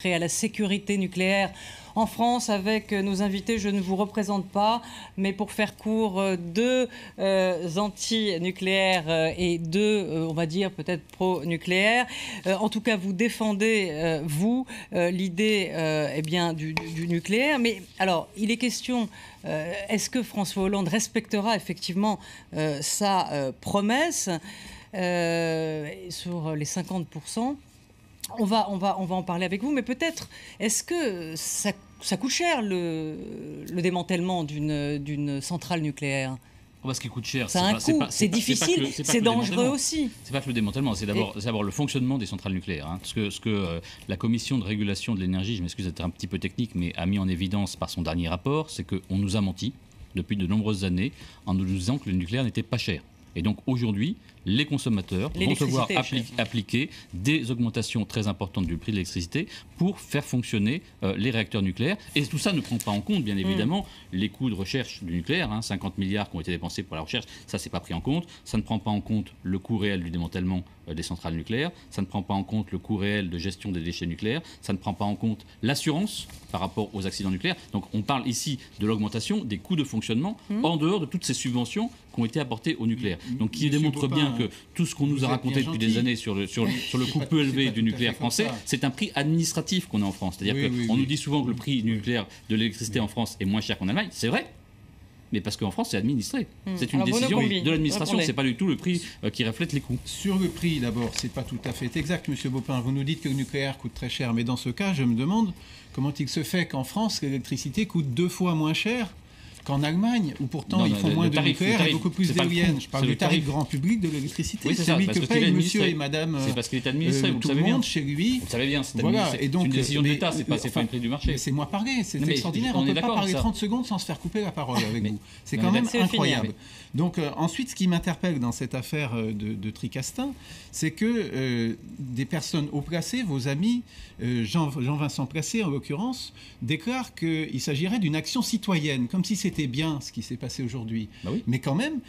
et à la sécurité nucléaire en France avec nos invités. Je ne vous représente pas, mais pour faire court, deux anti-nucléaires et deux, on va dire, peut-être pro-nucléaires. En tout cas, vous défendez, vous, l'idée eh bien, du nucléaire. Mais alors, il est question, est-ce que François Hollande respectera effectivement sa promesse sur les 50%? On va en parler avec vous, mais peut-être, est-ce que ça coûte cher le démantèlement d'une centrale nucléaire? Ce qui coûte cher, c'est un coût, c'est difficile, c'est dangereux aussi. C'est pas que le démantèlement, c'est d'abord le fonctionnement des centrales nucléaires. Hein. Ce que la Commission de régulation de l'énergie, je m'excuse d'être un petit peu technique, mais a mis en évidence par son dernier rapport, c'est qu'on nous a menti depuis de nombreuses années en nous disant que le nucléaire n'était pas cher. Et donc aujourd'hui, les consommateurs vont se voir appliquer des augmentations très importantes du prix de l'électricité pour faire fonctionner les réacteurs nucléaires. Et tout ça ne prend pas en compte, bien évidemment, les coûts de recherche du nucléaire. 50 milliards qui ont été dépensés pour la recherche, ça, c'est pas pris en compte. Ça ne prend pas en compte le coût réel du démantèlement des centrales nucléaires. Ça ne prend pas en compte le coût réel de gestion des déchets nucléaires. Ça ne prend pas en compte l'assurance par rapport aux accidents nucléaires. Donc on parle ici de l'augmentation des coûts de fonctionnement en dehors de toutes ces subventions qui ont été apportées au nucléaire. Donc qui démontre bien que tout ce qu'on nous a raconté depuis des années sur le coût peu élevé du nucléaire français, c'est un prix administratif qu'on a en France. C'est-à-dire qu'on nous dit souvent que le prix nucléaire de l'électricité en France est moins cher qu'en Allemagne. C'est vrai, mais parce qu'en France, c'est administré. C'est une décision de l'administration, c'est pas du tout le prix qui reflète les coûts. Sur le prix, d'abord, c'est pas tout à fait exact, Monsieur Baupin. Vous nous dites que le nucléaire coûte très cher, mais dans ce cas, je me demande comment il se fait qu'en France, l'électricité coûte 2 fois moins cher qu'en Allemagne, où pourtant ils font moins de nucléaire et beaucoup plus d'éoliennes. Je parle du tarif grand public de l'électricité. Oui, c'est celui que paye monsieur et madame. C'est parce qu'il est administré, vous tout le le savez bien. monde chez lui. Vous le savez bien, c'est une décision de l'État, c'est pas un prix du marché. Laissez-moi parler, c'est extraordinaire. On ne peut pas parler 30 secondes sans se faire couper la parole avec vous. C'est quand même incroyable. Donc ensuite, ce qui m'interpelle dans cette affaire de Tricastin, c'est que des personnes haut placées, vos amis, Jean-Vincent Placé en l'occurrence, déclarent qu'il s'agirait d'une action citoyenne, comme si c'était bien ce qui s'est passé aujourd'hui. Oui. Mais quand même,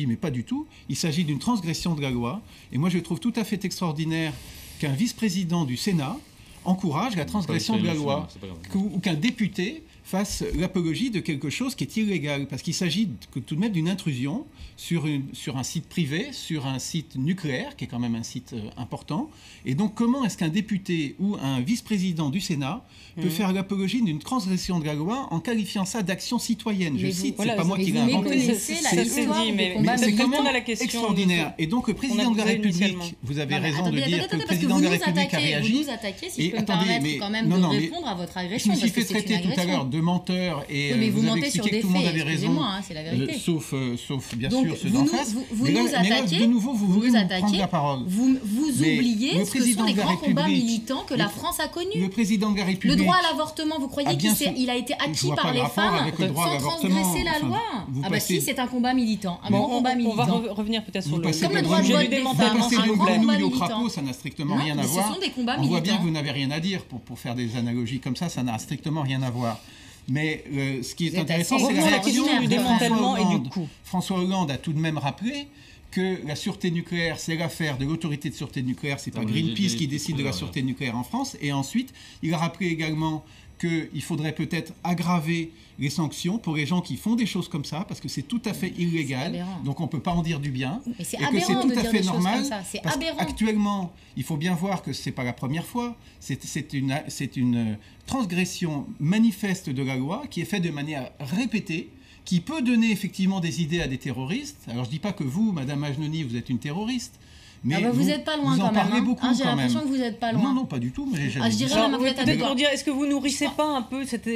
mais pas du tout, il s'agit d'une transgression de la loi. Et moi, je trouve tout à fait extraordinaire qu'un vice-président du Sénat encourage la transgression de la loi, ou qu'un député fasse l'apologie de quelque chose qui est illégal, parce qu'il s'agit tout de même d'une intrusion sur un site privé, sur un site nucléaire, qui est quand même un site important. Et donc, comment est-ce qu'un député ou un vice-président du Sénat peut faire l'apologie d'une transgression de la loi en qualifiant ça d'action citoyenne? Je cite, c'est pas moi qui l'ai inventé. C'est quand même extraordinaire. Et donc, le président de la République, vous avez raison de dire que le président de la République a réagi. Vous nous attaquez, si je peux me permettre quand même de répondre à votre agression. Je me suis fait traiter tout à l'heure de menteur et mais vous avez expliqué que tout le monde avait raison, c'est la vérité. Sauf bien sûr ceux d'en face. Vous nous attaquez, de nouveau, vous voulez prendre la parole. Vous oubliez ce que sont les grands combats militants que la France a connus. Le président de la République. Le droit à l'avortement, vous croyez qu'il a été acquis par les femmes sans transgresser la loi? Ah bah si, c'est un combat militant, un grand combat militant. On va revenir peut-être sur comme le droit de vote des femmes, un grand combat militant. Ça n'a strictement rien à voir. Ce sont des combats militants. On voit bien que vous militants. n'avez rien à dire pour faire des analogies comme ça, ça n'a strictement rien à voir. Mais ce qui est intéressant, c'est la réaction du démantèlement et du coût. François Hollande a tout de même rappelé que la sûreté nucléaire, c'est l'affaire de l'autorité de sûreté nucléaire, c'est pas Greenpeace qui décide de la sûreté nucléaire en France. Et ensuite, il a rappelé également qu'il faudrait peut-être aggraver les sanctions pour les gens qui font des choses comme ça, parce que c'est tout à fait illégal, donc on ne peut pas en dire du bien, mais c'est et que c'est tout à fait normal, c'est parce aberrant. Actuellement, il faut bien voir que ce n'est pas la première fois, c'est une transgression manifeste de la loi qui est faite de manière répétée, qui peut donner effectivement des idées à des terroristes. Alors je ne dis pas que vous, Madame Majnoni, vous êtes une terroriste, mais vous n'êtes pas loin quand même. J'ai l'impression que vous n'êtes pas loin. Non, pas du tout. Mais je dirais même pour dire, est-ce que vous nourrissez pas un peu cette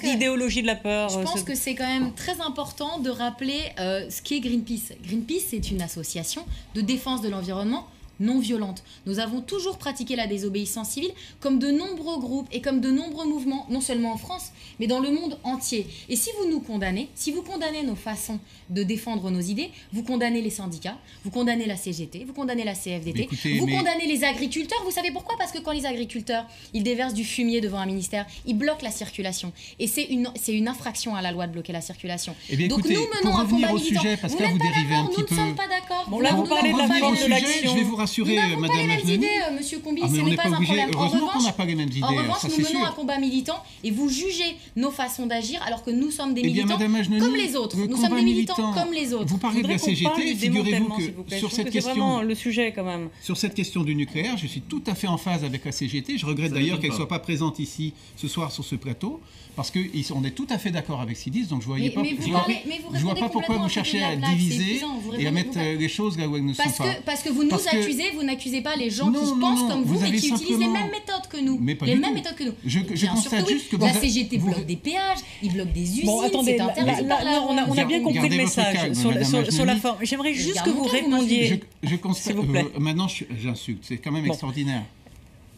idéologie de la peur? Je pense que c'est quand même très important de rappeler ce qu'est Greenpeace. Greenpeace, c'est une association de défense de l'environnement non violente. Nous avons toujours pratiqué la désobéissance civile comme de nombreux groupes et comme de nombreux mouvements, non seulement en France, mais dans le monde entier. Et si vous nous condamnez, si vous condamnez nos façons de défendre nos idées, vous condamnez les syndicats, vous condamnez la CGT, vous condamnez la CFDT, vous condamnez les agriculteurs. Vous savez pourquoi? Parce que quand les agriculteurs, ils déversent du fumier devant un ministère, ils bloquent la circulation. Et c'est une infraction à la loi de bloquer la circulation. Donc nous menons un combat militant. Vous n'êtes pas d'accord, nous ne sommes pas d'accord. Bon, là, vous parlez de la forme de l'action. Je vais vous rassurer. censurer Madame Ajnani. Monsieur Combi, ce on n'est n'est pas pas un obligé. problème. Heureusement qu'on n'a pas les mêmes idées. En revanche, ça, nous c'est menons sûr. un combat militant et vous jugez nos façons d'agir alors que nous sommes des Eh bien, militants Madame Ajnani, comme les autres. le Nous sommes combat des militants militant, comme les autres. Vous parlez de la CGT, figurez-vous que sur cette c'est vraiment question, le sujet quand même. sur cette question du nucléaire, je suis tout à fait en phase avec la CGT. Je regrette d'ailleurs qu'elle ne soit pas présente ici ce soir sur ce plateau, parce qu'on est tout à fait d'accord avec ce qu'ils disent. Donc je ne vois pas pourquoi vous cherchez à diviser et à mettre les choses là où elles ne sont pas. Parce que vous nous accusez, vous n'accusez pas les gens qui pensent comme vous et qui utilisent les mêmes méthodes que nous. Les mêmes méthodes que nous. Je constate juste que la CGT bloque des péages, ils bloquent des usines. Bon, attendez, on a bien compris le message sur la forme. J'aimerais juste que vous répondiez. Je constate. S'il vous plaît. Maintenant, j'insulte. C'est quand même extraordinaire.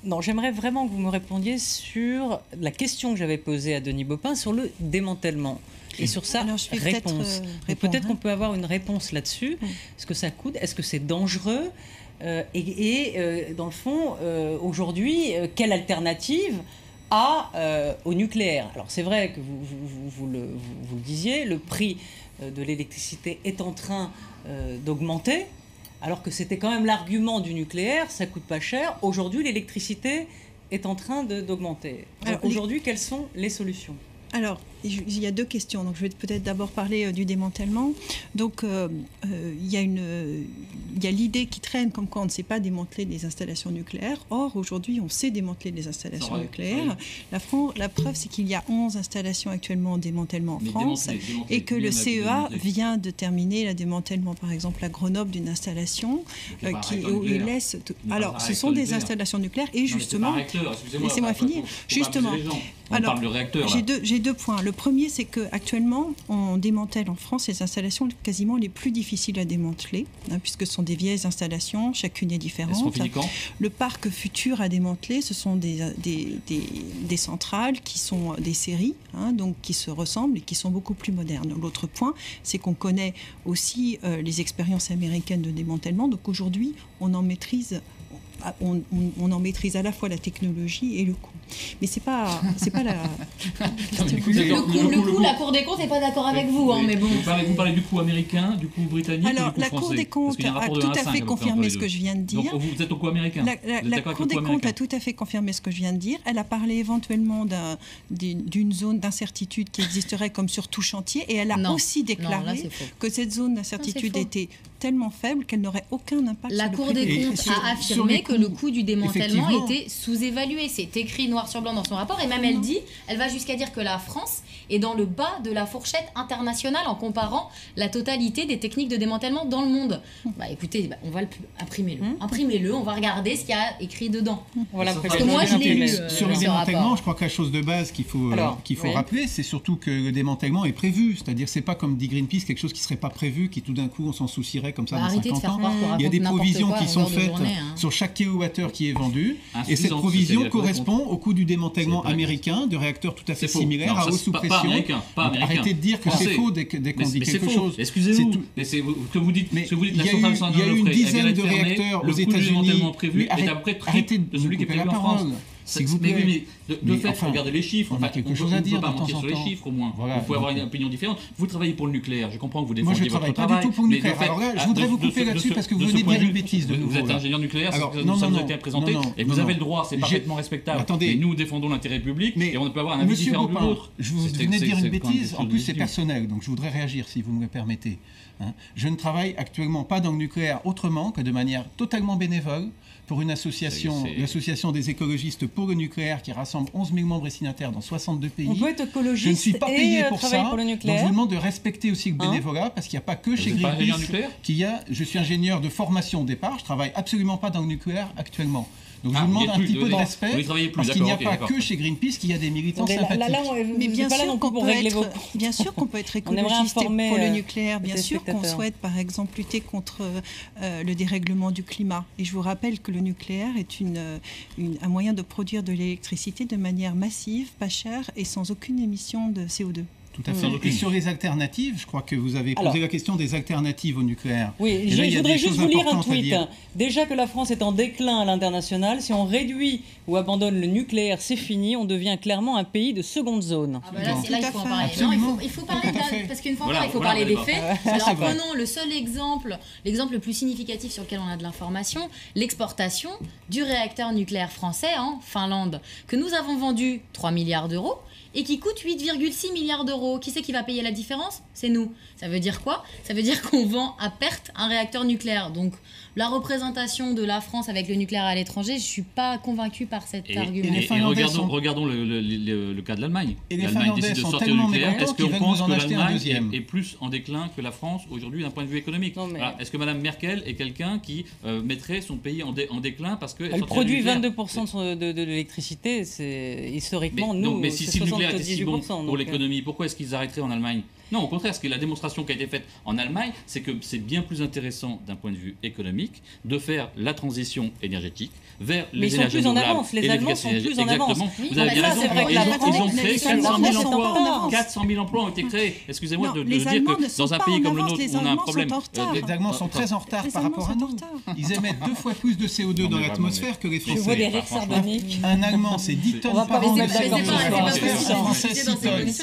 Non, j'aimerais vraiment que vous me répondiez sur la question que j'avais posée à Denis Baupin sur le démantèlement et sur sa réponse. Peut-être qu'on peut avoir une réponse là-dessus. Ce que ça coûte, est-ce que c'est dangereux dans le fond, aujourd'hui, quelle alternative au nucléaire? Alors c'est vrai que vous le disiez, le prix de l'électricité est en train d'augmenter. Alors que c'était quand même l'argument du nucléaire, ça coûte pas cher. Aujourd'hui, l'électricité est en train d'augmenter. Aujourd'hui, quelles sont les solutions? Alors, il y a deux questions. Donc, je vais peut-être d'abord parler du démantèlement. Donc, il y a l'idée qui traîne comme quoi on ne sait pas démanteler les installations nucléaires. Or, aujourd'hui, on sait démanteler les installations nucléaires. La preuve, c'est qu'il y a 11 installations actuellement en démantèlement en France et que le CEA vient de terminer le démantèlement, par exemple, à Grenoble, d'une installation où il laisse... Alors, ce sont des installations nucléaires et justement... Laissez-moi finir. Justement. Alors, j'ai deux points. Le premier, c'est qu'actuellement, on démantèle en France les installations quasiment les plus difficiles à démanteler, puisque ce sont des vieilles installations, chacune est différente. Le parc futur à démanteler, ce sont des centrales qui sont des séries, donc qui se ressemblent et qui sont beaucoup plus modernes. L'autre point, c'est qu'on connaît aussi les expériences américaines de démantèlement. Donc aujourd'hui, on en maîtrise à la fois la technologie et le coût. Mais c'est pas la... Le coût, la Cour des comptes n'est pas d'accord avec vous, mais bon. Vous parlez du coût américain, du coût britannique, alors, ou du coût français? La Cour des comptes a tout à fait confirmé ce que je viens de dire. Donc vous êtes au coût américain? La Cour des comptes a tout à fait confirmé ce que je viens de dire. Elle a parlé éventuellement d'une zone d'incertitude qui existerait comme sur tout chantier, et elle a aussi déclaré que cette zone d'incertitude était tellement faible qu'elle n'aurait aucun impact sur le prix. La Cour des comptes a affirmé que le coût du démantèlement était sous-évalué. C'est écrit noir sur blanc dans son rapport, et même elle va jusqu'à dire que la France est dans le bas de la fourchette internationale en comparant la totalité des techniques de démantèlement dans le monde. Écoutez, on va imprimez-le, on va regarder ce qu'il y a écrit dedans. Voilà, parce que moi je l'ai lu sur le démantèlement, je crois que la chose de base qu'il faut rappeler, c'est surtout que le démantèlement est prévu. C'est-à-dire, c'est pas comme dit Greenpeace, quelque chose qui serait pas prévu, qui tout d'un coup on s'en soucierait comme ça dans 50 ans. Il y a des provisions qui sont faites sur chaque kilowattheure qui est vendu, et cette provision correspond au coût du démantèlement américain de réacteurs tout à fait similaires à haute sous-pression. Pas américain. Arrêtez de dire que c'est faux dès qu'on dit quelque chose. Excusez-vous, ce que vous dites, il y a eu une dizaine de réacteurs aux États-Unis. Arrêtez de celui qui est prévu en France. Mais de fait, regardez les chiffres. On a quelque chose à dire. On ne peut pas mentir sur les chiffres, au moins. Vous pouvez avoir une opinion différente. Vous travaillez pour le nucléaire. Je comprends que vous défendiez votre travail. Moi, je ne travaille pas du tout pour le nucléaire. Alors là, je voudrais vous couper là-dessus parce que vous venez de dire une bêtise. Vous êtes ingénieur nucléaire, ça nous a été présenté. Et vous avez le droit, c'est parfaitement respectable. Mais nous défendons l'intérêt public et on ne peut avoir un avis différent de l'autre. Je vous venez de dire une bêtise. En plus, c'est personnel. Donc je voudrais réagir, si vous me le permettez. Je ne travaille actuellement pas dans le nucléaire autrement que de manière totalement bénévole pour une association, l'association des écologistes pour le nucléaire, qui rassemble 11 000 membres et signataires dans 62 pays. On peut être écologiste. Je ne suis pas payé pour ça. Pour le nucléaire. Donc je vous demande de respecter aussi le bénévolat, parce qu'il n'y a pas que chez Greenpeace je suis ingénieur de formation au départ. Je travaille absolument pas dans le nucléaire actuellement. Donc je vous demande un petit peu de respect, parce qu'il n'y a pas que chez Greenpeace qu'il y a des militants sympathiques. Mais bien sûr qu'on peut être écologiste pour le nucléaire. Bien sûr qu'on souhaite, par exemple, lutter contre le dérèglement du climat. Et je vous rappelle que le nucléaire est un moyen de produire de l'électricité de manière massive, pas chère et sans aucune émission de CO2. Tout à fait. Et sur les alternatives, je crois que vous avez posé la question des alternatives au nucléaire. Oui, je voudrais juste vous lire un tweet. Déjà que la France est en déclin à l'international, si on réduit ou abandonne le nucléaire, c'est fini, on devient clairement un pays de seconde zone. Ah bah là, il faut en parler. Non, il faut parler parce qu'une fois il faut parler des faits. Alors prenons le seul exemple, l'exemple le plus significatif sur lequel on a de l'information, l'exportation du réacteur nucléaire français en Finlande, que nous avons vendu 3 milliards d'euros et qui coûte 8,6 milliards d'euros. Qui c'est qui va payer la différence? C'est nous. Ça veut dire quoi? Ça veut dire qu'on vend à perte un réacteur nucléaire. Donc la représentation de la France avec le nucléaire à l'étranger, je ne suis pas convaincue par cet argument. Regardons le cas de l'Allemagne. L'Allemagne décide de sortir du nucléaire. Est-ce qu'on pense que l'Allemagne est plus en déclin que la France aujourd'hui d'un point de vue économique? Est-ce que Mme Merkel est quelqu'un qui mettrait son pays en déclin parce que... Elle produit 22% de l'électricité, c'est historiquement, nous, mais si le nucléaire était si bon pour donc, l'économie, pourquoi est-ce qu'ils arrêteraient en Allemagne? Non, au contraire, la démonstration qui a été faite en Allemagne, c'est que c'est bien plus intéressant d'un point de vue économique de faire la transition énergétique vers les énergies renouvelables. Les Allemands sont plus en avance. Vous avez bien raison. Ils ont créé 400 000 emplois. 400 000 emplois ont été créés. Excusez-moi de le dire que dans un pays comme le nôtre, on a un problème. Les Allemands sont très en retard par rapport à nous. Ils émettent 2 fois plus de CO2 dans l'atmosphère que les Français. Je vois des rires sardoniques. Un Allemand, c'est 10 tonnes par an de CO2.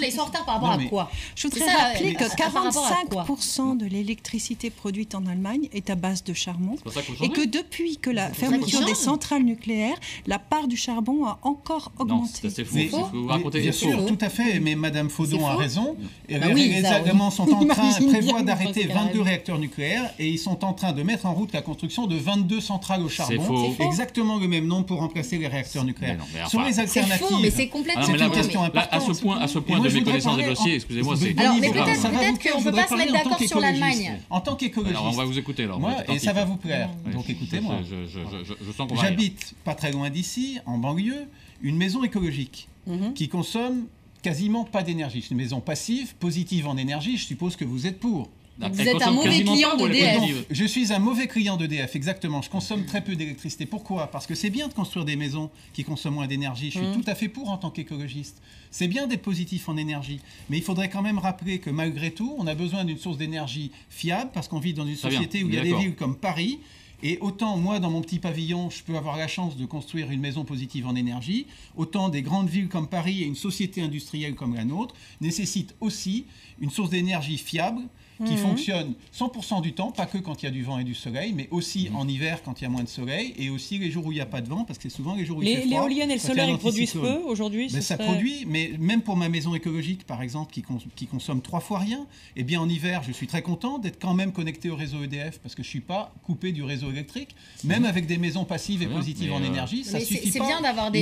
Ils sont en retard par rapport à quoi? Je voudrais rappeler que 45% de l'électricité produite en Allemagne est à base de charbon et que depuis que la fermeture des centrales nucléaires, la part du charbon a encore augmenté. C'est faux. Bien sûr, tout à fait, mais Madame Faudon a raison. Les Allemands sont en train, prévoient d'arrêter 22 réacteurs nucléaires et ils sont en train de mettre en route la construction de 22 centrales au charbon. Exactement le même nombre pour remplacer les réacteurs nucléaires. Sur les alternatives, c'est complètement c'est une question importante. À ce point de méconnaissance des dossiers, excusez-moi, c'est... Mais peut-être qu'on ne peut pas se mettre d'accord sur l'Allemagne. En tant qu'écologiste. Alors on va vous écouter. Et ça va vous plaire. Donc écoutez-moi. Je sens qu'on va... J'habite pas très loin d'ici, en banlieue, une maison écologique qui consomme quasiment pas d'énergie. C'est une maison passive, positive en énergie. Je suppose que vous êtes pour. Vous êtes un mauvais client d'EDF. Je suis un mauvais client d'EDF, exactement. Je consomme très peu d'électricité. Pourquoi? Parce que c'est bien de construire des maisons qui consomment moins d'énergie. Je suis tout à fait pour en tant qu'écologiste. C'est bien d'être positif en énergie. Mais il faudrait quand même rappeler que malgré tout, on a besoin d'une source d'énergie fiable parce qu'on vit dans une société où il y a des villes comme Paris. Et autant, moi, dans mon petit pavillon, je peux avoir la chance de construire une maison positive en énergie, autant des grandes villes comme Paris et une société industrielle comme la nôtre nécessitent aussi une source d'énergie fiable qui fonctionne 100% du temps, pas que quand il y a du vent et du soleil, mais aussi en hiver quand il y a moins de soleil, et aussi les jours où il n'y a pas de vent, parce que c'est souvent les jours où il fait froid. L'éolienne et le solaire, ils produisent peu aujourd'hui? Ça produit, mais même pour ma maison écologique, par exemple, qui consomme 3 fois rien, eh bien en hiver, je suis très content d'être quand même connecté au réseau EDF, parce que je ne suis pas coupé du réseau électrique, même avec des maisons passives et positives en énergie, ça suffit pas. C'est bien d'avoir des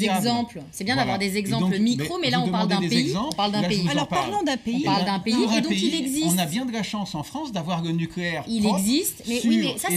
exemples. C'est bien d'avoir des exemples micro, mais là on parle d'un pays. Alors parlons d'un pays. On parle d'un pays et donc il existe. On a bien de la chance en France d'avoir le nucléaire. Il existe, mais oui, mais ça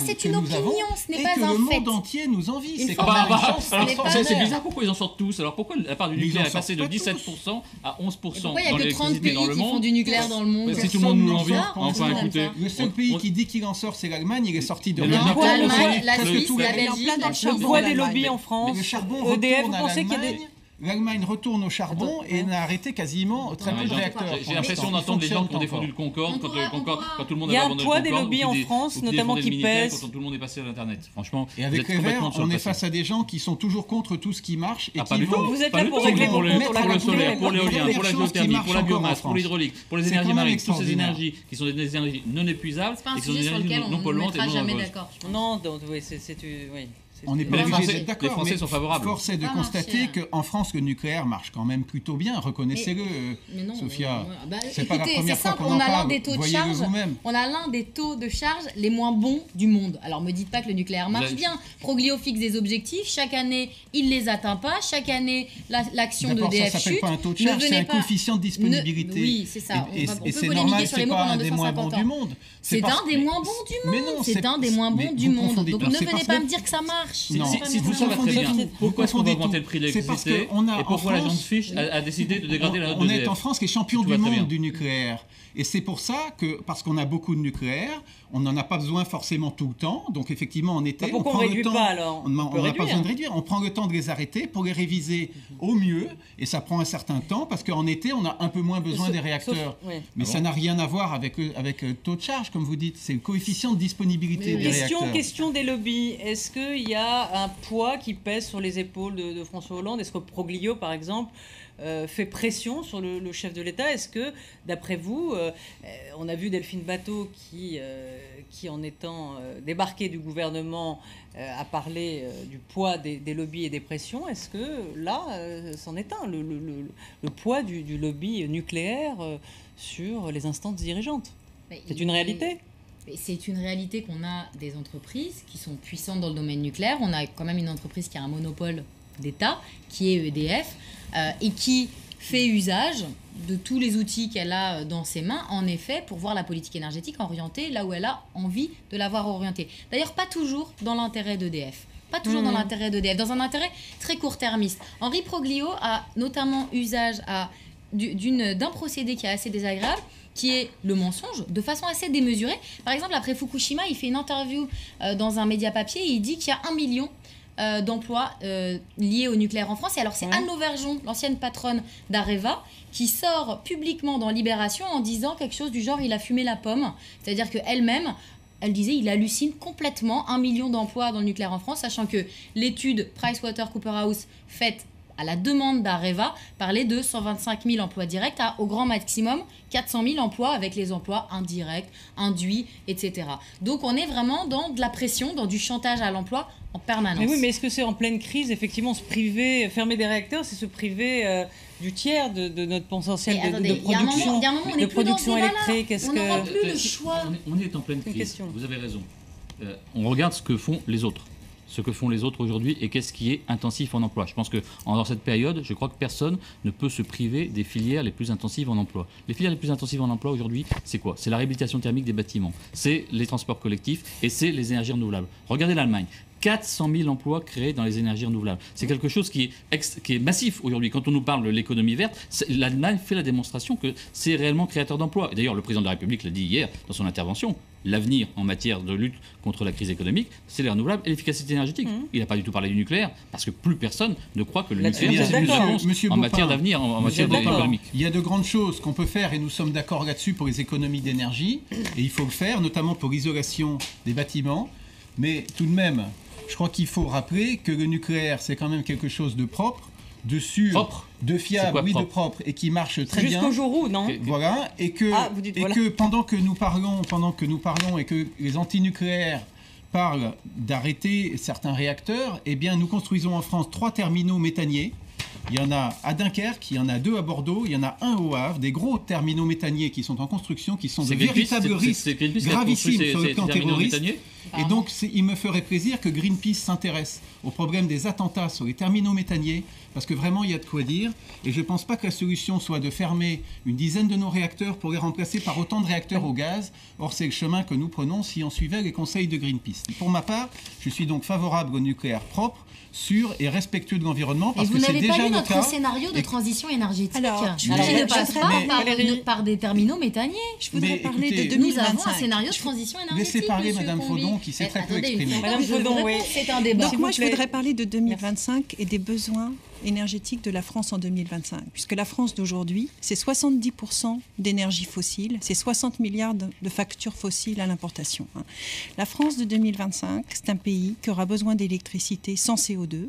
c'est une opinion, ce n'est pas un fait. Et que le monde entier nous envie. C'est bizarre, pourquoi ils en sortent tous? Alors pourquoi la part du nucléaire est passée de 17% à 11% dans l'électricité dans le monde? Pourquoi il n'y a que 30 pays qui font du nucléaire dans le monde? Si tout le monde nous l'envie, enfin écoutez. Le seul pays qui dit qu'il en sort, c'est l'Allemagne. Il est sorti de l'Allemagne, la Suisse, la Belgique. Le poids des lobbies en France. Le charbon EDF, vous pensez qu'il y a des... L'Allemagne retourne au charbon et n'a arrêté quasiment très peu de réacteurs. J'ai l'impression d'entendre des gens qui ont défendu le Concorde quand tout le monde a abandonné le Concorde. Il y a un poids des lobbies en France, notamment qui pèsent. Quand tout le monde est passé à l'Internet. Franchement, et avec les Verts, on est face à des gens qui sont toujours contre tout ce qui marche et qui vont. Vous êtes là pour régler pour le solaire, pour l'éolien, pour la géothermie, pour la biomasse, pour l'hydraulique, pour les énergies marines, toutes ces énergies qui sont des énergies non épuisables et qui sont des énergies non polluantes et non dangereuses. Non, oui, c'est oui. On n'est pas obligé d'être d'accord. Les Français sont favorables. Force est de constater qu'en France, le nucléaire marche quand même plutôt bien. Reconnaissez-le, Sophia. C'est pas la première fois qu'on en parle. On a l'un des taux de charge les moins bons du monde. Alors, me dites pas que le nucléaire marche bien. Proglio fixe des objectifs. Chaque année, il les atteint pas. Chaque année, l'action d'EDF chute. Ça s'appelle pas un taux de charge, c'est un coefficient de disponibilité. Oui, c'est ça. Et c'est normal, c'est pas un des moins bons du monde. C'est un des moins bons du monde. C'est un des moins bons du monde. Donc, ne venez pas me dire que ça marche. marche. Non. Si tout ça va très bien, pourquoi est-ce qu'on va augmenter le prix de l'électricité et pourquoi l'agence Fiche a décidé de dégrader la note On d'EDF? est en France qui est champion du monde du nucléaire. Et c'est pour ça que, parce qu'on a beaucoup de nucléaire, on n'en a pas besoin forcément tout le temps. Donc effectivement, en été, pourquoi on ne réduit pas alors? On n'a pas besoin de réduire. On prend le temps de les arrêter pour les réviser au mieux. Et ça prend un certain temps parce qu'en été, on a un peu moins besoin des réacteurs. Mais ça n'a rien à voir avec le taux de charge, comme vous dites. C'est le coefficient de disponibilité des réacteurs. Question des lobbies. Est-ce qu'il y a un poids qui pèse sur les épaules de François Hollande? Est-ce que Proglio, par exemple, fait pression sur le chef de l'État? Est-ce que, d'après vous, on a vu Delphine Batho qui en étant débarquée du gouvernement, a parlé du poids des lobbies et des pressions. Est-ce que là, c'en est un, le poids du lobby nucléaire sur les instances dirigeantes? C'est une réalité? C'est une réalité qu'on a des entreprises qui sont puissantes dans le domaine nucléaire. On a quand même une entreprise qui a un monopole d'État, qui est EDF, et qui fait usage de tous les outils qu'elle a dans ses mains, en effet, pour voir la politique énergétique orientée là où elle a envie de l'avoir orientée. D'ailleurs, pas toujours dans l'intérêt d'EDF. Pas toujours dans l'intérêt d'EDF, dans un intérêt très court-termiste. Henri Proglio a notamment usage d'un procédé qui est assez désagréable, qui est le mensonge, de façon assez démesurée. Par exemple, après Fukushima, il fait une interview dans un média papier et il dit qu'il y a 1 million d'emplois liés au nucléaire en France. Et alors, c'est Anne Lauvergeon, l'ancienne patronne d'Areva, qui sort publiquement dans Libération en disant quelque chose du genre « il a fumé la pomme ». C'est-à-dire qu'elle-même, elle disait il hallucine complètement 1 million d'emplois dans le nucléaire en France, sachant que l'étude PricewaterhouseCoopers faite à la demande d'Areva parlait de 125 000 emplois directs à, au grand maximum, 400 000 emplois avec les emplois indirects, induits, etc. Donc on est vraiment dans de la pression, dans du chantage à l'emploi en permanence. Mais oui, mais est-ce que c'est en pleine crise, effectivement, se priver, fermer des réacteurs, c'est se priver du tiers de notre potentiel de production électrique? On n'aura plus le choix. On est en pleine crise, vous avez raison. On regarde ce que font les autres. Ce que font les autres aujourd'hui et qu'est-ce qui est intensif en emploi. Je pense que dans cette période, je crois que personne ne peut se priver des filières les plus intensives en emploi. Les filières les plus intensives en emploi aujourd'hui, c'est quoi? C'est la réhabilitation thermique des bâtiments, c'est les transports collectifs et c'est les énergies renouvelables. Regardez l'Allemagne. 400 000 emplois créés dans les énergies renouvelables. C'est quelque chose qui est massif aujourd'hui. Quand on nous parle de l'économie verte, l'Allemagne fait la démonstration que c'est réellement créateur d'emplois. Et d'ailleurs, le président de la République l'a dit hier dans son intervention. L'avenir en matière de lutte contre la crise économique, c'est les renouvelables et l'efficacité énergétique. Il n'a pas du tout parlé du nucléaire, parce que plus personne ne croit que le nucléaire c'est une réponse en matière d'avenir, en matière économique. Il y a de grandes choses qu'on peut faire, et nous sommes d'accord là-dessus pour les économies d'énergie, et il faut le faire, notamment pour l'isolation des bâtiments. Mais tout de même, je crois qu'il faut rappeler que le nucléaire, c'est quand même quelque chose de propre, de sûr, de fiable, de propre, et qui marche très bien. Jusqu'au jour où, non? Voilà, et que pendant que nous parlons et que les antinucléaires parlent d'arrêter certains réacteurs, eh bien nous construisons en France 3 terminaux méthaniers. Il y en a à Dunkerque, il y en a 2 à Bordeaux, il y en a 1 au Havre, des gros terminaux méthaniers qui sont en construction, qui sont de véritables risques gravissimes sur le plan terroriste. Et donc, il me ferait plaisir que Greenpeace s'intéresse au problème des attentats sur les terminaux méthaniers, parce que vraiment, il y a de quoi dire. Et je ne pense pas que la solution soit de fermer une dizaine de nos réacteurs pour les remplacer par autant de réacteurs au gaz. Or, c'est le chemin que nous prenons si on suivait les conseils de Greenpeace. Pour ma part, je suis donc favorable au nucléaire propre, sûr et respectueux de l'environnement, parce que c'est déjà le cas. Vous n'avez pas lu notre scénario de transition énergétique qui ne passe pas par des terminaux méthaniers. Je voudrais parler de 2025. Nous avons un scénario de transition énergétique. Laissez parler Madame Faudon, qui s'est très peu exprimée. Madame Faudon, oui. C'est un débat. Donc moi, je voudrais parler de 2025 et des besoins énergétique de la France en 2025, puisque la France d'aujourd'hui, c'est 70% d'énergie fossile, c'est 60 milliards de factures fossiles à l'importation. La France de 2025, c'est un pays qui aura besoin d'électricité sans CO2,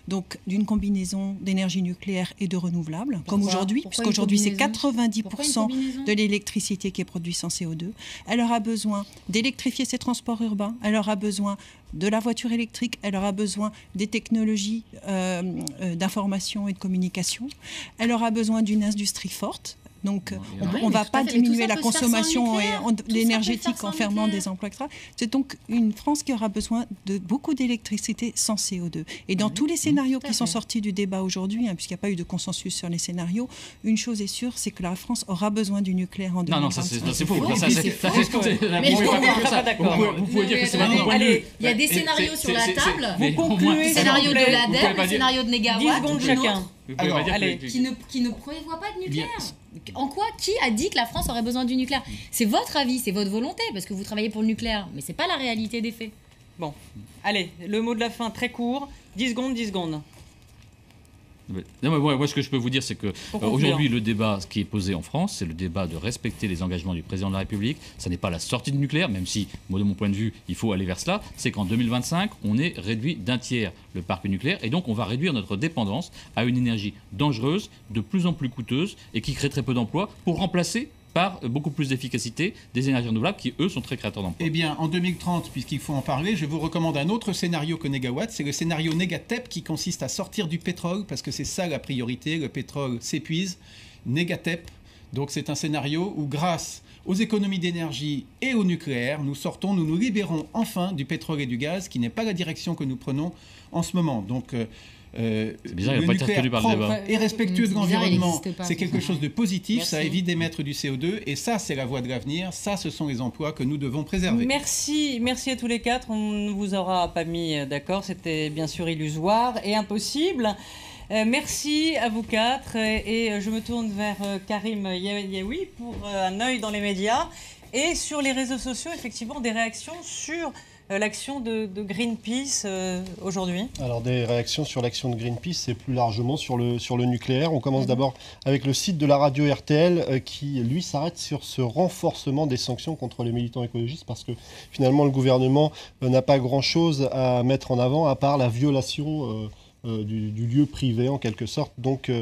donc d'une combinaison d'énergie nucléaire et de renouvelables, comme aujourd'hui, puisqu'aujourd'hui c'est 90% de l'électricité qui est produite sans CO2. Elle aura besoin d'électrifier ses transports urbains, elle aura besoin de la voiture électrique, elle aura besoin des technologies d'information et de communication, elle aura besoin d'une industrie forte, Donc, on ne va pas diminuer la consommation énergétique en fermant des emplois, etc. C'est donc une France qui aura besoin de beaucoup d'électricité sans CO2. Et dans tous les scénarios qui sont sortis du débat aujourd'hui, puisqu'il n'y a pas eu de consensus sur les scénarios, une chose est sûre, c'est que la France aura besoin du nucléaire en 2025. Non, ça c'est faux. Vous pouvez dire que c'est maintenant point de vue. Il y a des scénarios sur la table. Vous concluez. Scénario de l'ADEME, le scénario de Négawatt. 10 secondes chacun. Alors, qui ne prévoit pas de nucléaire. En quoi? Qui a dit que la France aurait besoin du nucléaire? C'est votre avis, c'est votre volonté, parce que vous travaillez pour le nucléaire, mais c'est pas la réalité des faits. Bon, allez, le mot de la fin très court, 10 secondes. Non, moi, ce que je peux vous dire, c'est que aujourd'hui, le débat qui est posé en France, c'est le débat de respecter les engagements du président de la République. Ça n'est pas la sortie du nucléaire, même si, moi, de mon point de vue, il faut aller vers cela. C'est qu'en 2025, on est réduit d'un tiers le parc nucléaire, et donc on va réduire notre dépendance à une énergie dangereuse, de plus en plus coûteuse, et qui crée très peu d'emplois, pour remplacer par beaucoup plus d'efficacité des énergies renouvelables qui, eux, sont très créateurs d'emplois. Eh bien, en 2030, puisqu'il faut en parler, je vous recommande un autre scénario que Négawatt, c'est le scénario Négatep qui consiste à sortir du pétrole, parce que c'est ça la priorité, le pétrole s'épuise. Négatep, donc c'est un scénario où, grâce aux économies d'énergie et au nucléaire, nous nous libérons enfin du pétrole et du gaz, qui n'est pas la direction que nous prenons en ce moment. Donc, c'est bizarre, il n'a pas été reconnu par le débat. Et respectueux de l'environnement, c'est quelque chose de positif, Merci. ça évite d'émettre du CO2, et ça, c'est la voie de l'avenir, ça, ce sont les emplois que nous devons préserver. Merci à tous les quatre. On ne vous aura pas mis d'accord, c'était bien sûr illusoire et impossible. Merci à vous quatre, et je me tourne vers Karim Yaoui pour un œil dans les médias et sur les réseaux sociaux, effectivement, des réactions sur l'action de Greenpeace aujourd'hui. Alors des réactions sur l'action de Greenpeace, c'est plus largement sur le nucléaire. On commence d'abord avec le site de la radio RTL qui, lui, s'arrête sur ce renforcement des sanctions contre les militants écologistes, parce que finalement le gouvernement n'a pas grand-chose à mettre en avant à part la violation du lieu privé en quelque sorte. Donc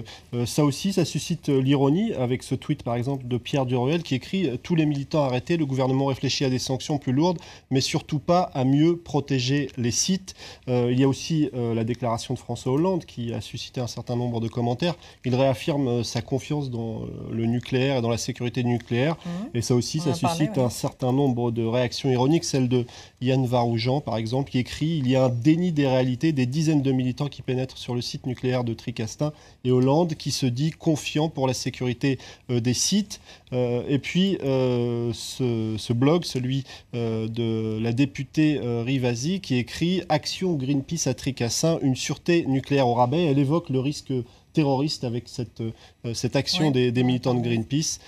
ça aussi, ça suscite l'ironie avec ce tweet par exemple de Pierre Duruel qui écrit « Tous les militants arrêtés, le gouvernement réfléchit à des sanctions plus lourdes, mais surtout pas à mieux protéger les sites ». Il y a aussi la déclaration de François Hollande qui a suscité un certain nombre de commentaires. Il réaffirme sa confiance dans le nucléaire et dans la sécurité nucléaire. Et ça aussi, ça suscite un certain nombre de réactions ironiques. Celle de Yann Varoujan par exemple qui écrit « Il y a un déni des réalités, des dizaines de militants qui pénètre sur le site nucléaire de Tricastin, et Hollande qui se dit confiant pour la sécurité des sites ». Et puis ce blog, celui de la députée Rivasi, qui écrit « Action Greenpeace à Tricastin, une sûreté nucléaire au rabais ». Elle évoque le risque terroriste avec cette action des militants de Greenpeace.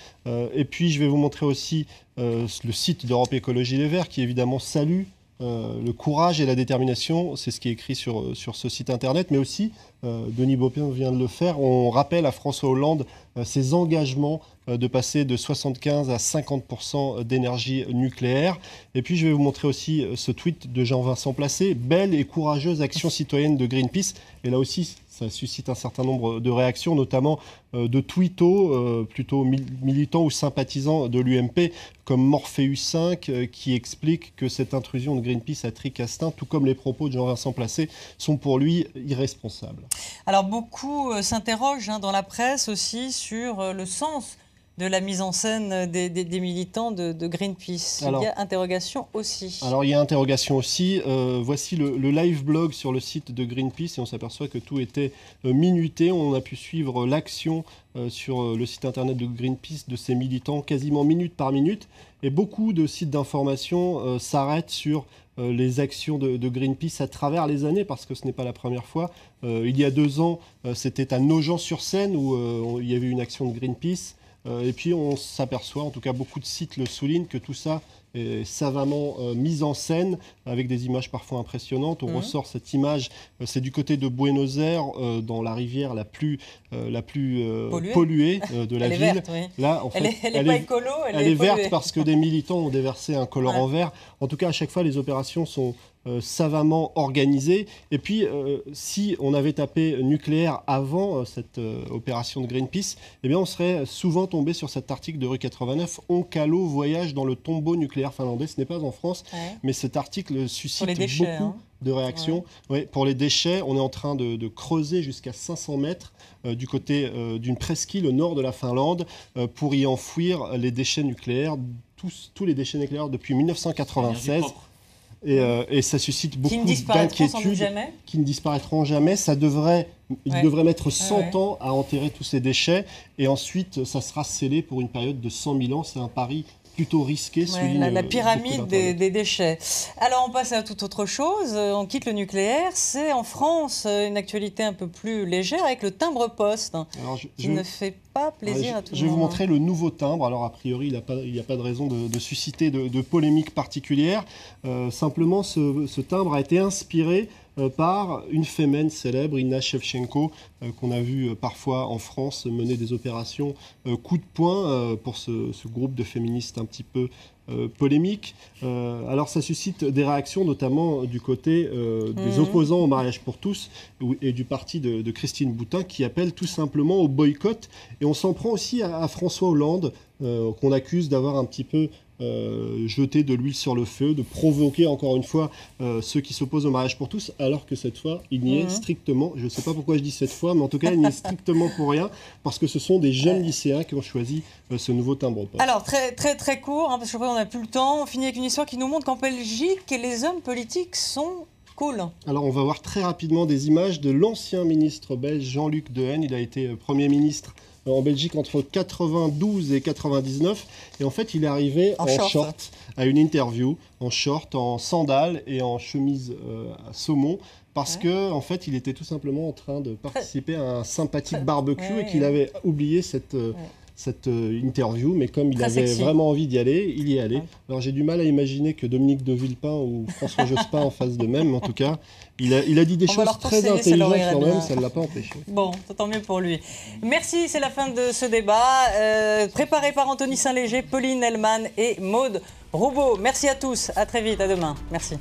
Et puis je vais vous montrer aussi le site d'Europe Écologie Les Verts qui évidemment salue le courage et la détermination, c'est ce qui est écrit sur ce site internet, mais aussi, Denis Baupin vient de le faire, on rappelle à François Hollande ses engagements de passer de 75 à 50% d'énergie nucléaire. Et puis je vais vous montrer aussi ce tweet de Jean-Vincent Placé, belle et courageuse action citoyenne de Greenpeace. Et là aussi, ça suscite un certain nombre de réactions, notamment de tweetos, plutôt militants ou sympathisants de l'UMP, comme Morpheus 5, qui explique que cette intrusion de Greenpeace à Tricastin, tout comme les propos de Jean-Vincent Placé, sont pour lui irresponsables. Alors beaucoup s'interrogent dans la presse aussi sur le sens de la mise en scène des militants de Greenpeace. Alors, il y a interrogation aussi. Alors il y a interrogation aussi. Voici le live blog sur le site de Greenpeace et on s'aperçoit que tout était minuté. On a pu suivre l'action sur le site internet de Greenpeace de ces militants quasiment minute par minute. Et beaucoup de sites d'information s'arrêtent sur les actions de Greenpeace à travers les années, parce que ce n'est pas la première fois. Il y a 2 ans, c'était à Nogent-sur-Seine où il y avait une action de Greenpeace. Et puis on s'aperçoit, en tout cas beaucoup de sites le soulignent, que tout ça est savamment mis en scène avec des images parfois impressionnantes. On ressort cette image, c'est du côté de Buenos Aires, dans la rivière la plus polluée de la ville. Verte, oui. Là, en fait, elle est pas écolo, elle est verte parce que des militants ont déversé un colorant vert. En tout cas, à chaque fois, les opérations sont savamment organisé. Et puis, si on avait tapé nucléaire avant cette opération de Greenpeace, eh bien, on serait souvent tombé sur cet article de Rue 89, « Onkalo voyage dans le tombeau nucléaire finlandais ». Ce n'est pas en France, mais cet article suscite beaucoup de réactions. Ouais, pour les déchets, on est en train de creuser jusqu'à 500 mètres du côté d'une presqu'île au nord de la Finlande pour y enfouir les déchets nucléaires, tous les déchets nucléaires depuis 1996. Et ça suscite beaucoup d'inquiétudes qui ne disparaîtront jamais. Il devrait mettre 100 ans à enterrer tous ces déchets et ensuite ça sera scellé pour une période de 100 000 ans. C'est un pari plutôt risqué. La pyramide des déchets. Alors on passe à toute autre chose, on quitte le nucléaire, c'est en France une actualité un peu plus légère avec le timbre-poste, qui ne fait pas plaisir à tout le monde. Je vais vous montrer le nouveau timbre. Alors a priori il n'y a pas de raison de susciter de polémiques particulières. Simplement ce timbre a été inspiré par une fémène célèbre, Inna Shevchenko, qu'on a vu parfois en France mener des opérations coup de poing pour ce groupe de féministes un petit peu polémiques. Alors ça suscite des réactions notamment du côté des opposants au mariage pour tous et du parti de Christine Boutin qui appelle tout simplement au boycott. Et on s'en prend aussi à François Hollande qu'on accuse d'avoir un petit peu jeter de l'huile sur le feu, de provoquer encore une fois ceux qui s'opposent au mariage pour tous, alors que cette fois, il n'y est strictement, je ne sais pas pourquoi je dis cette fois, mais en tout cas, il n'y est strictement pour rien, parce que ce sont des jeunes lycéens qui ont choisi ce nouveau timbre-poste. Alors, très, très, très court, parce que je crois qu'on n'a plus le temps, on finit avec une histoire qui nous montre qu'en Belgique, les hommes politiques sont cool. Alors, on va voir très rapidement des images de l'ancien ministre belge Jean-Luc Dehaene. Il a été Premier ministre en Belgique entre 92 et 99 et en fait il est arrivé en short à une interview, en short, en sandales et en chemise à saumon parce que en fait il était tout simplement en train de participer à un sympathique barbecue et qu'il avait oublié cette interview, mais comme il avait vraiment envie d'y aller, il y est allé. Alors j'ai du mal à imaginer que Dominique de Villepin ou François Jospin en fassent de même, mais en tout cas, il a dit des choses très intelligentes quand même, ça ne l'a pas empêché. Bon, tant mieux pour lui. Merci, c'est la fin de ce débat. Préparé par Anthony Saint-Léger, Pauline Hellman et Maude Roubaud. Merci à tous, à très vite, à demain. Merci.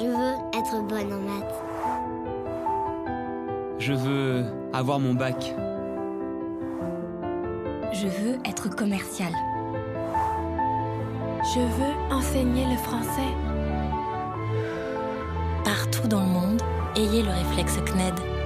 Je veux être bonne en maths. Je veux avoir mon bac. Je veux être commercial. Je veux enseigner le français. Partout dans le monde, ayez le réflexe CNED.